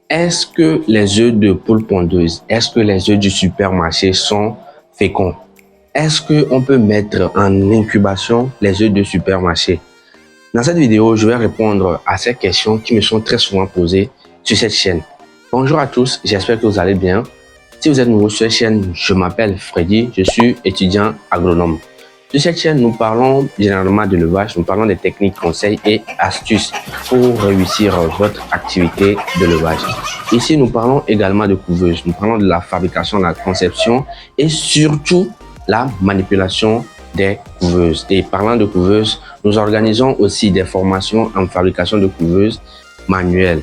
Est-ce que les œufs de poule pondeuse, est-ce que les œufs du supermarché sont féconds? Est-ce qu'on peut mettre en incubation les œufs de supermarché? Dans cette vidéo, je vais répondre à ces questions qui me sont très souvent posées sur cette chaîne. Bonjour à tous, j'espère que vous allez bien. Si vous êtes nouveau sur cette chaîne, je m'appelle Freddy, je suis étudiant agronome. Sur cette chaîne, nous parlons généralement d'élevage, nous parlons des techniques, conseils et astuces pour réussir votre activité d'élevage. Ici, nous parlons également de couveuse, nous parlons de la fabrication, de la conception et surtout la manipulation des couveuses. Et parlant de couveuses, nous organisons aussi des formations en fabrication de couveuses manuelles,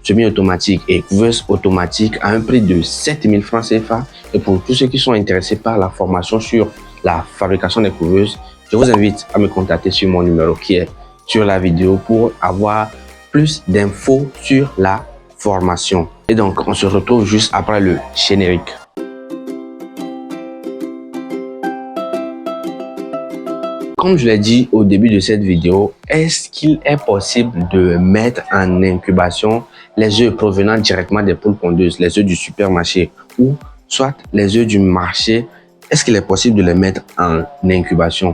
semi-automatique et couveuse automatique à un prix de 7000 francs CFA. Et pour tous ceux qui sont intéressés par la formation sur la fabrication des couveuses, je vous invite à me contacter sur mon numéro qui est sur la vidéo pour avoir plus d'infos sur la formation. Et donc, on se retrouve juste après le générique. Comme je l'ai dit au début de cette vidéo, est-ce qu'il est possible de mettre en incubation les œufs provenant directement des poules pondeuses, les œufs du supermarché ou soit les œufs du marché? Est-ce qu'il est possible de les mettre en incubation?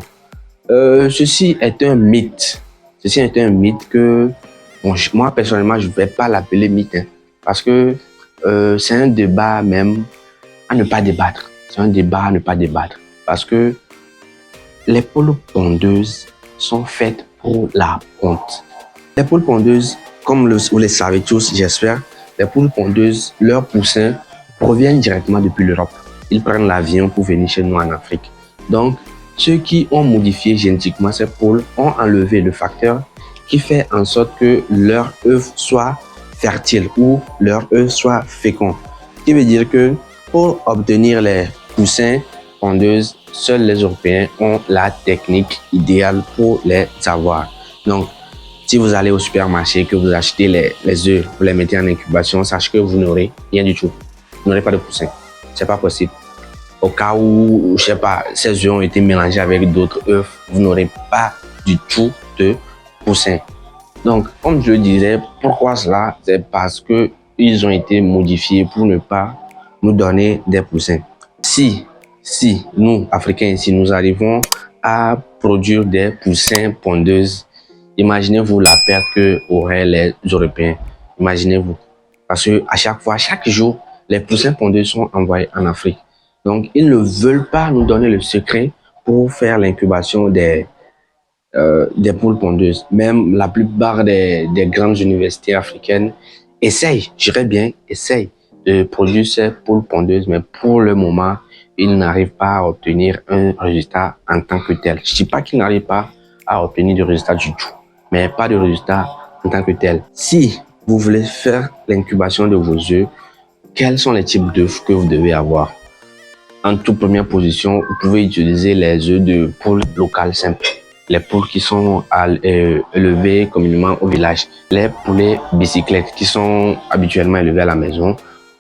Ceci est un mythe. Ceci est un mythe que, bon, moi personnellement, je ne vais pas l'appeler mythe, parce que c'est un débat même à ne pas débattre. C'est un débat à ne pas débattre parce que les poules pondeuses sont faites pour la ponte. Les poules pondeuses, comme vous le savez tous, j'espère, les poules pondeuses, leurs poussins proviennent directement depuis l'Europe. Ils prennent l'avion pour venir chez nous en Afrique. Donc, ceux qui ont modifié génétiquement ces poules ont enlevé le facteur qui fait en sorte que leur œuf soit fertile ou leur œuf soit fécond. Ce qui veut dire que pour obtenir les poussins pondeuses, seuls les Européens ont la technique idéale pour les avoir. Donc, si vous allez au supermarché, que vous achetez les œufs, vous les mettez en incubation, sachez que vous n'aurez rien du tout. Vous n'aurez pas de poussins. C'est pas possible. Au cas où, je sais pas, ces œufs ont été mélangés avec d'autres œufs, vous n'aurez pas du tout de poussins. Donc, comme je le disais, pourquoi cela? C'est parce que ils ont été modifiés pour ne pas nous donner des poussins. Si nous, Africains ici, nous arrivons à produire des poussins pondeuses, imaginez-vous la perte qu'auraient les Européens. Imaginez-vous. Parce que à chaque fois, chaque jour, les poussins pondeuses sont envoyés en Afrique. Donc, ils ne veulent pas nous donner le secret pour faire l'incubation des poules pondeuses. Même la plupart des grandes universités africaines essayent, je dirais bien, essayent de produire ces poules pondeuses, mais pour le moment, ils n'arrivent pas à obtenir un résultat en tant que tel. Je ne dis pas qu'ils n'arrivent pas à obtenir de résultat du tout, mais pas de résultat en tant que tel. Si vous voulez faire l'incubation de vos œufs, quels sont les types d'œufs que vous devez avoir? En toute première position, vous pouvez utiliser les œufs de poules locales simples. Les poules qui sont élevées communément au village. Les poulets bicyclettes qui sont habituellement élevés à la maison.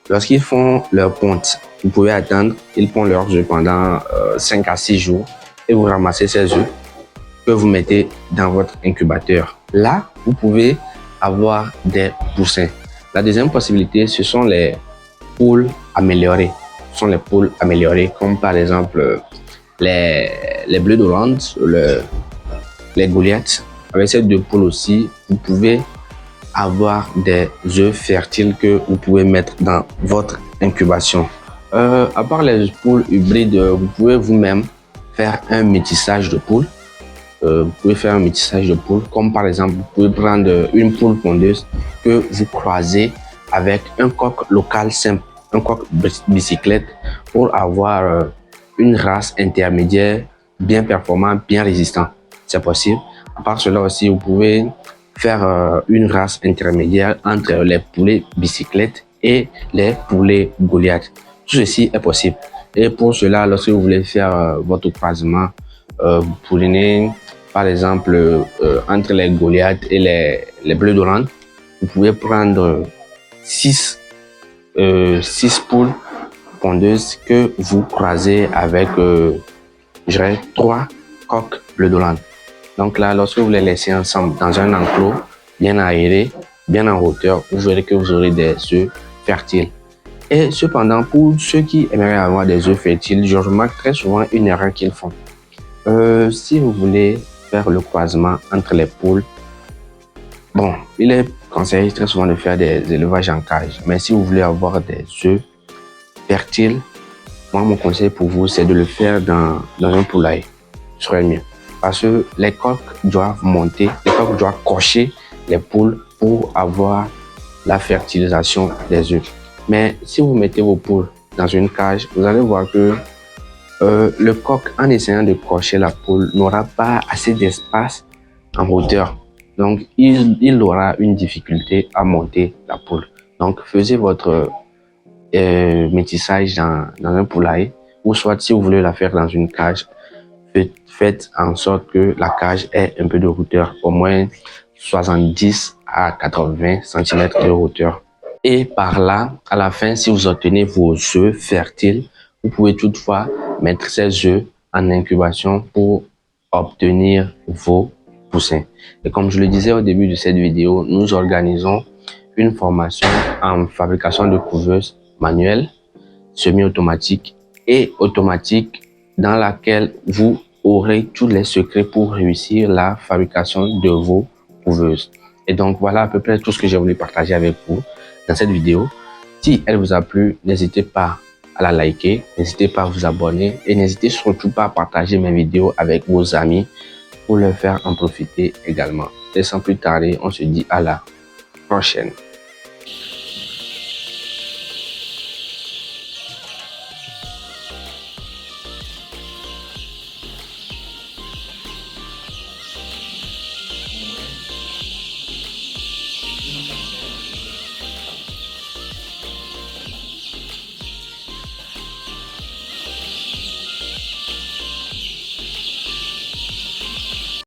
Lorsqu'ils font leur ponte, vous pouvez attendre, ils pondent leurs œufs pendant 5 à 6 jours et vous ramassez ces œufs que vous mettez dans votre incubateur. Là, vous pouvez avoir des poussins. La deuxième possibilité, ce sont les poules améliorées. Ce sont les poules améliorées, comme par exemple les bleus d'Hollande, les Goliaths. Avec ces deux poules aussi, vous pouvez avoir des œufs fertiles que vous pouvez mettre dans votre incubation. À part les poules hybrides, vous pouvez vous-même faire un métissage de poules. Vous pouvez faire un métissage de poules, comme par exemple, vous pouvez prendre une poule pondeuse que vous croisez avec un coq local simple, un coq bicyclette, pour avoir une race intermédiaire bien performante, bien résistant. C'est possible. À part cela aussi, vous pouvez faire une race intermédiaire entre les poulets bicyclettes et les poulets Goliath. Tout ceci est possible. Et pour cela, lorsque vous voulez faire votre croisement, vous prenez par exemple entre les Goliath et les bleus d'Hollande, vous pouvez prendre 6 poules pondeuses que vous croisez avec, je dirais, 3 coqs bleus d'Hollande. Donc là, lorsque vous les laissez ensemble dans un enclos bien aéré, bien en hauteur, vous verrez que vous aurez des œufs fertiles. Et cependant, pour ceux qui aimeraient avoir des œufs fertiles, je remarque très souvent une erreur qu'ils font. Si vous voulez faire le croisement entre les poules, bon, il est conseillé très souvent de faire des élevages en cage. Mais si vous voulez avoir des œufs fertiles, moi, mon conseil pour vous, c'est de le faire dans un poulailler. Ce serait mieux. Parce que les coqs doivent monter, les coqs doivent cocher les poules pour avoir la fertilisation des œufs. Mais si vous mettez vos poules dans une cage, vous allez voir que le coq, en essayant de cocher la poule, n'aura pas assez d'espace en hauteur. Donc, il aura une difficulté à monter la poule. Donc, faisez votre métissage dans un poulailler, ou soit si vous voulez la faire dans une cage, faites en sorte que la cage ait un peu de hauteur, au moins 70 à 80 cm de hauteur. Et par là, à la fin, si vous obtenez vos œufs fertiles, vous pouvez toutefois mettre ces œufs en incubation pour obtenir vos poussins. Et comme je le disais au début de cette vidéo, nous organisons une formation en fabrication de couveuses manuelles, semi-automatique et automatique, dans laquelle vous aurez tous les secrets pour réussir la fabrication de vos couveuses. Et donc voilà à peu près tout ce que j'ai voulu partager avec vous dans cette vidéo. Si elle vous a plu, n'hésitez pas à la liker, n'hésitez pas à vous abonner et n'hésitez surtout pas à partager mes vidéos avec vos amis pour leur faire en profiter également. Et sans plus tarder, on se dit à la prochaine.